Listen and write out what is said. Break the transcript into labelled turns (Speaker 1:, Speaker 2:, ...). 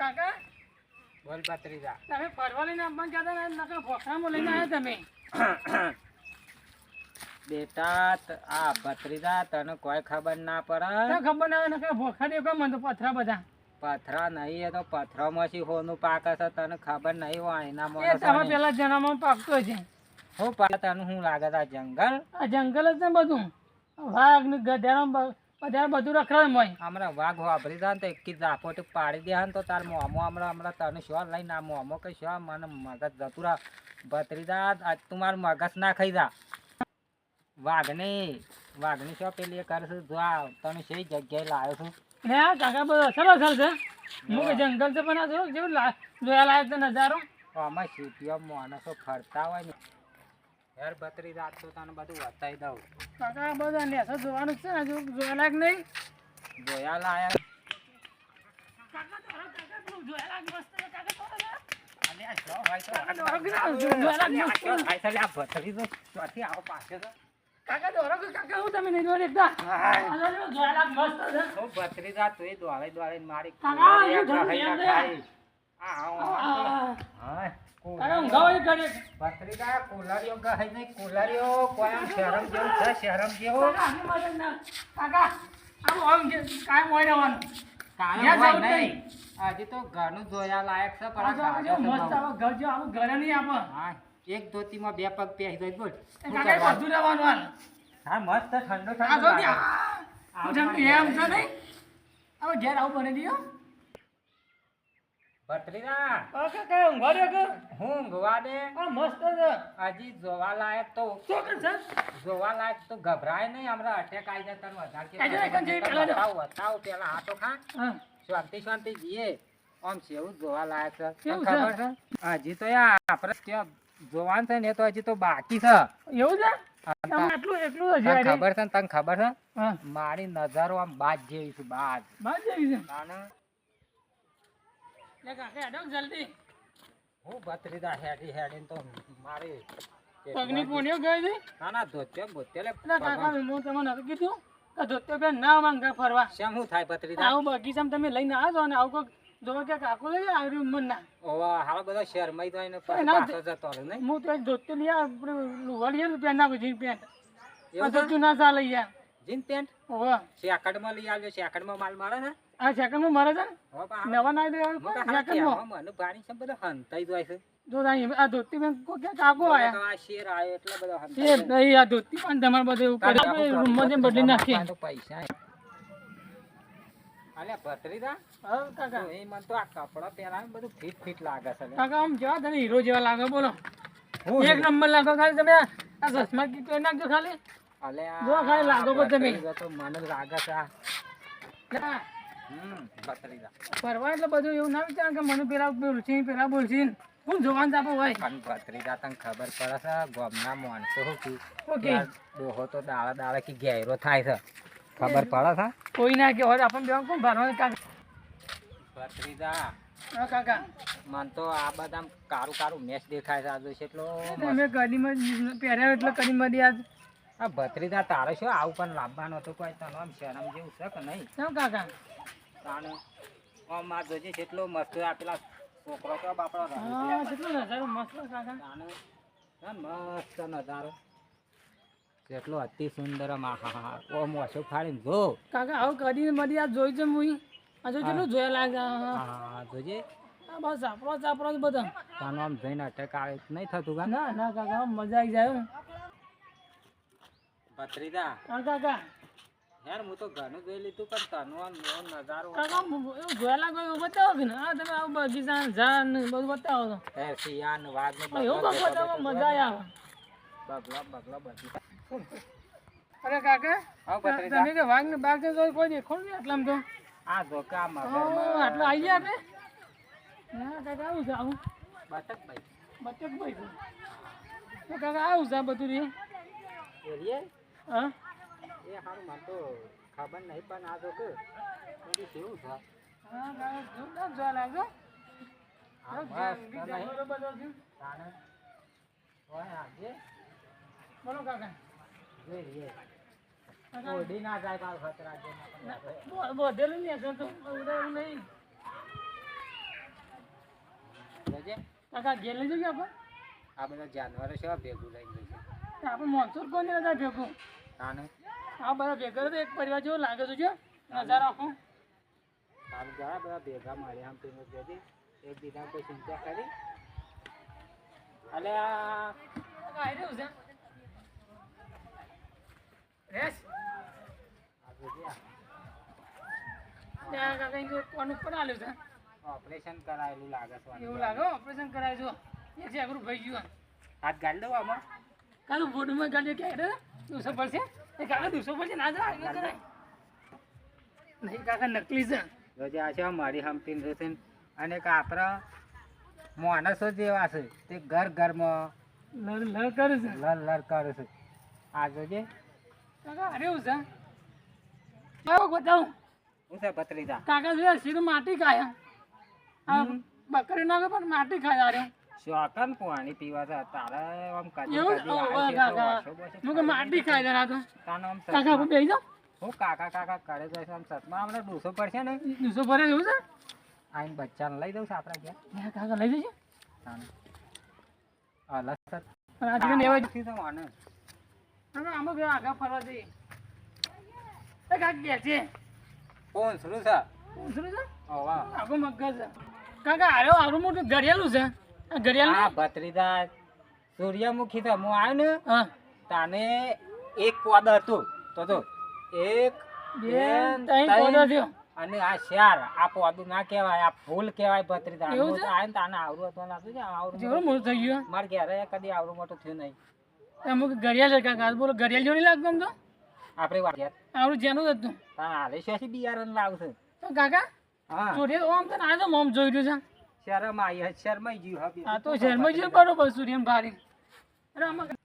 Speaker 1: કાકા
Speaker 2: બોલ ભત્રીજા.
Speaker 1: તમે ફરવા લઈને આપવાનું કહેતા ને નકર ભોખરામાં લઈને આવ્યા તમે.
Speaker 2: બેટા આ ભત્રીજા તને કોઈ ખબર ના પડે.
Speaker 1: ખબર ના હોય નકર ભોખરા દેખો મને તો પથરા બધા.
Speaker 2: પથરા નહીં એ તો પથરામાંથી હોનું પાકે છે તને ખબર નહીં હોય એના
Speaker 1: એ તમે પેલા જન્મમાં પાકતો છે.
Speaker 2: હું પાકે તને શું લાગે છે જંગલ?
Speaker 1: આ જંગલ જ ને બધું વાઘ ને ગધેડા બધા બધું રખડે મોય.
Speaker 2: હમણાં વાઘ વાપરી જાય ને તો એક ઝાપોટી પાડી દે ને તો તાર મોમો હમણાં તને શું લઈને આ મોમો કઈ શું મને મગજ જતું રહે. ભત્રીજા આજ તું મારું મગજ ના ખાઈ જા. વાઘની શું પેલી એ કરશું જો આ તને સही જગ્યાએ લાવ્યો છું.
Speaker 1: હે કાકા બધો સરસ છે. હું કે જંગલ છે પણ આ જો જેવું જોયા લાયક છે નજારો.
Speaker 2: આમાં સીટીઓ માણસો ફરતા હોય ને યાર ભત્રીજા આજ તો તને બધું બતાવી દઉં.
Speaker 1: કાકા બધા નેસો જોવાનું છે ને જોયા લાયક નહીં.
Speaker 2: જોયા લાયક
Speaker 1: કાકા તો જોયા લાયક મસ્ત છે કાકા તો.
Speaker 2: અલ્યા જો ભાઈ તો
Speaker 1: જોયા લાયક મસ્ત.
Speaker 2: ભાઈ ચાલે આ ભત્રીજો ચોથી આવો પાછો તો
Speaker 1: કાકા દોરો કાકા હું તમે નહીં દોરે એકદા. જોયા લાયક મસ્ત છે.
Speaker 2: હું ભત્રીજા તું દોડે મારી
Speaker 1: કાકા
Speaker 2: ખાઈ ભત્રીજા કુલરીઓ ગઈ નહીં કુલરીઓ કોઈ આમ શરમ જેવું છે શરમ જેવું
Speaker 1: કાકા આમ આમ કાય મોય રહેવાનું.
Speaker 2: કાયમ નહીં હજી તો ઘરનું જોયા લાયક છે પણ
Speaker 1: મસ્ત આવો ઘર જો આવું ઘરે નહીં આપો.
Speaker 2: હા એક ધોતીમાં બે પગ પહેરી જાય બોલ
Speaker 1: કાકા બધું રહેવાનું હાલ.
Speaker 2: હા મસ્ત ઠંડો
Speaker 1: આ
Speaker 2: ઠંડો
Speaker 1: ધોતી આ ઠંડુ એમ છે નહીં આવો ઘેર આવું બની દીયો.
Speaker 2: ભત્રીજા
Speaker 1: કાકા ઊંઘવા દે કે
Speaker 2: હું ઊંઘવા દે.
Speaker 1: આ મસ્ત છે.
Speaker 2: હજી જોવા લાયક તો
Speaker 1: શું કે છે
Speaker 2: જોવા લાયક તો ગભરાય નહીં હમણાં અટેક આવી જાય તને
Speaker 1: બતાવો
Speaker 2: બતાવો પેલા આ તો ખા
Speaker 1: હા
Speaker 2: શાંતિ જીએ આમ છે એવું જોવા લાયક છે
Speaker 1: કેવું
Speaker 2: તને ખબર છે હજી તો યાર આપણે ત્યાં જોવાનું છે ને તો હજી તો બાકી છે.
Speaker 1: એવું છે આટલું એટલું જ
Speaker 2: તને ખબર છે ને તને ખબર છે
Speaker 1: હા
Speaker 2: મારી નજરો આમ બાજ જેવી છે બાજ.
Speaker 1: બાદ જેવી છે.
Speaker 2: તાને
Speaker 1: લે કાકા હેડો જલ્દી.
Speaker 2: હું ભત્રીજા હેડીને તો મારી
Speaker 1: પગની પોણીઓ ગઈ છે.
Speaker 2: ના ના ધોત્યો બોત્યો લે
Speaker 1: એટલે કાકા હું તમને નતું કીધું કે ધોત્યો બેન ના માંગે ફરવા.
Speaker 2: શેમ શું થાય ભત્રીજા?
Speaker 1: આવું બગીચામાં તમે લઈને આવ્યો ને આવું કોઈક જોવા કે કાકો લઈ આવ્યું મન ના.
Speaker 2: ઓવા હાલો બધો શરમાઈ જાય ને પછી
Speaker 1: ના,
Speaker 2: પાછો જતો રહે નહીં.
Speaker 1: હું તો ધોત્યો લઈ આપણે વળીએ પેન નાખું જીન પેન્ટ
Speaker 2: એવું
Speaker 1: પછી તું ના ચાલે યાર.
Speaker 2: જીન પેન્ટ
Speaker 1: ઓવા
Speaker 2: સેકડમાં લઈ આવજો સેકડમાં માલ મારે ને
Speaker 1: આ સેકન્ડમાં મારે છે
Speaker 2: હો પા
Speaker 1: નવા ના દે સેકન્ડમાં
Speaker 2: મને પાણી છે બધો હંતાઈ જાય છે.
Speaker 1: જો આ ધોતી બેન કોઈ કાકો આયા
Speaker 2: આ શેર આયો એટલે બધો
Speaker 1: એ
Speaker 2: હંતાઈ
Speaker 1: નહીં આ ધોતી પણ તમારે બધું એવું કરે રૂમમાં જઈને બદલી નાખીએ.
Speaker 2: તો પૈસા અલે ભત્રીજા
Speaker 1: હા કાકા
Speaker 2: એ મને તો આ કપડા પહેરાવે બધું ફિટ લાગે છે.
Speaker 1: કાકા આમ જેવા તમે હીરો જેવા લાગો બોલો.
Speaker 2: હું
Speaker 1: એક નંબર લાગો ખાલી તમે આ ચશ્મા કી પહેરી નાખજો ખાલી.
Speaker 2: અલે
Speaker 1: જો ખાલી લાગો બસ તમે.
Speaker 2: ભત્રીજા તો મને લાગે છે આ.
Speaker 1: હા,
Speaker 2: ભત્રીજા
Speaker 1: ફરવા એટલે બધું એવું ના વિચાર કે મને પેલા બોલશી પેલા બોલશી હું જોવાનું આપો હોય.
Speaker 2: પણ ભત્રીજા તને ખબર પડે છે ગામના માણસો શું કી
Speaker 1: ઓકે
Speaker 2: ડોહો તો દાડા કી ઘેરો થાય છે ખબર પડે છે.
Speaker 1: કોઈ ના કે હોય આપણને બેવા કોણ ભરવાનું કાકા.
Speaker 2: ભત્રીજા
Speaker 1: હા કાકા
Speaker 2: મન તો આ બધા કારું મેચ દેખાય છે આજે એટલો
Speaker 1: તમે કડીમાં પહેર્યા એટલે કડીમાં દે આજ.
Speaker 2: આ ભત્રીજા તારે શું આવું પણ લાવવાનો હતો કોઈ તને આમ શરમ જેવું છે કે નહીં?
Speaker 1: શું કાકા
Speaker 2: તાને આમ આ જોજે કેટલો મસ્ત આ પેલા છોકરો તો બાપડો
Speaker 1: હા કેટલો નજારો મસ્ત કાકા.
Speaker 2: તાને મસ્ત નજારો કેટલો અતિ સુંદર આમ આહા ઓ મોસો ફાડીને જો
Speaker 1: કાકા આવું કડી મળી આ જોઈ છે મુઈ આ જો કેટલું જોયા લાગે.
Speaker 2: હા જોજે
Speaker 1: આ બસ ચાપરો જ બધા.
Speaker 2: તાનો આમ જોઈને અટક આવે નહીં થતું કા?
Speaker 1: ના ના કાકા આમ મજા આવી જાય.
Speaker 2: ભત્રીજા
Speaker 1: હા કાકા
Speaker 2: યાર હું તો ઘણું જોઈ લીધું પણ તનો આમ એવો નજારો
Speaker 1: કાકા એવું જોયા લાગો એવું બતાવો કે ને હા તમે આવું બગીચા ઝાડ ને બધું બતાવો તો
Speaker 2: એ સિયાન વાઘ ને
Speaker 1: એવું કાંક બતાવો મજા આવે.
Speaker 2: બગલા બધી
Speaker 1: અરે કાકા
Speaker 2: આવ ભત્રીજા
Speaker 1: તમે કે વાઘ ને બાઘ ને જોઈ કોઈ દેખો નહીં આટલામાં તો.
Speaker 2: આ જો કા
Speaker 1: ઓહ, આટલું આવી ગયા આપણે. ના કાકા આવું છે આવું
Speaker 2: બતક ભાઈ
Speaker 1: બચક ભાઈ છે. તો કાકા આવું છે આ બધું રે.
Speaker 2: એરીએ
Speaker 1: હા
Speaker 2: એ હારું મને તો ખબર નહીં પણ આ જો કે બધું કેવું છે
Speaker 1: હા કાકા જોરદાર જોવા લાગો.
Speaker 2: આ મસ્ત નહીં
Speaker 1: બરોબર છે.
Speaker 2: તાણે ઓય આજે
Speaker 1: બોલો કાકા
Speaker 2: જોઈ રીએ
Speaker 1: કાકા
Speaker 2: ઓડી ના જાય કાલ ખતરા જે
Speaker 1: બોધેલું નહીં હશે તો એવું નહીં.
Speaker 2: જોજે
Speaker 1: કાકા ઘેર લઈ જજો આપણે
Speaker 2: આ બધા જાનવરો છે ભેગું લઈને જશે
Speaker 1: આપણે મોનસૂન કોને હતા ભેગું
Speaker 2: આને
Speaker 1: આ બધા ભેગા તો એક પરિવાર જેવો લાગે છે જો નજારો આખો
Speaker 2: સારું જા બધા ભેગા મળે આમ તેમ જોજે એક બીજા કોઈ ચિંતા કરી અલે આ
Speaker 1: કાકા આવી રહ્યું છે રેસ
Speaker 2: જોજે
Speaker 1: ત્યાં કાકા એને કોણ ઉપર આલ્યું છે
Speaker 2: ઓપરેશન કરાયેલું લાગે છે
Speaker 1: એવું લાગે ઓપરેશન કરાય જો એક જાગરું ભાઈ ગયું
Speaker 2: હાથ ગાડી દઉં આમાં
Speaker 1: કાલું બોર્ડમાં ગાડી ક્યાં રે દુસો પડશે એ કાકા દુસો પડશે ના જા આગળ કરાય નહીં કાકા નકલી છે
Speaker 2: જોજે આ છે મારી હમતીન રહેશે અને એક આપણા માણસો જેવા છે તે ઘર ઘરમાં
Speaker 1: લર લર કરે છે
Speaker 2: લર લર કરે છે આ જોજે
Speaker 1: કાકા અરે એવું છે આવો બતાવું
Speaker 2: હું છે ભત્રીજા
Speaker 1: કાકા જોયા શીર માટી ખાયા આ બકરી નાખે પણ માટી ખાયા અરે
Speaker 2: શોકન પાણી પીવા છે તારે આમ કદી
Speaker 1: એવું
Speaker 2: કદી
Speaker 1: ઓહ,
Speaker 2: આવે છે
Speaker 1: કાકા
Speaker 2: તો વર્ષો
Speaker 1: હું કે માટી ખાઈ જરા તો
Speaker 2: તાનો આમ
Speaker 1: કાકા આપણે બેસી જાઓ
Speaker 2: હું કાકા કાકા કરે જાય છે આમ સતમાં હમણાં ડૂસો પડશે ને
Speaker 1: દુસો ભરે એવું છે
Speaker 2: આઈને બચ્ચાને લઈ દઉં છું આપણા ઘેર
Speaker 1: લે કાકા લઈ જજો
Speaker 2: તાને અલગ સર
Speaker 1: પણ આજે લેવા
Speaker 2: થી તો આને
Speaker 1: કાકા આમાં બે આગળ ફરવા જઈએ એ કાકા કે છે
Speaker 2: કોણ શરૂ છે
Speaker 1: પૂછરું છે
Speaker 2: વાહ
Speaker 1: આગો મગજ છે કાકા આરો આવડું મોટું ઘડિયાળું છે આ ઘડિયાળ
Speaker 2: આ ભત્રીજા સૂર્યમુખી તો હું આવ્યો ને
Speaker 1: હા
Speaker 2: તાને એક પદ હતું તો એક
Speaker 1: બે
Speaker 2: બે,
Speaker 1: ત્રણ
Speaker 2: ત્રણ.
Speaker 1: પોદો થયો
Speaker 2: અને આ શિયાર આ પોદું ના કહેવાય આ ફૂલ કહેવાય ભત્રીજા
Speaker 1: એવું
Speaker 2: હું
Speaker 1: છે?
Speaker 2: તો આઈને તાને આવરું હતું લાગતું છે આવરું
Speaker 1: જેવડું મોટું થઈ ગયું
Speaker 2: મારે ઘેરે કદી આવરું મોટું થયું નહીં
Speaker 1: અમુક ઘડિયાળ છે કાકા બોલો ઘડિયાળ જોડી લાગતું આમ તો
Speaker 2: આપણે વાત ઘેર
Speaker 1: આવડું જેનું જ હતું
Speaker 2: તાને હાલે છે બિયારણ લાવશે
Speaker 1: તો કાકા
Speaker 2: હા
Speaker 1: ચોરી આમ તો ના તો મોમ જોઈ રહ્યું છે
Speaker 2: શરમ આવી શરમાઈ ગયું હવે
Speaker 1: આ તો શહેરમાં જ બરોબર સૂર્યન ભારી અરે આમાં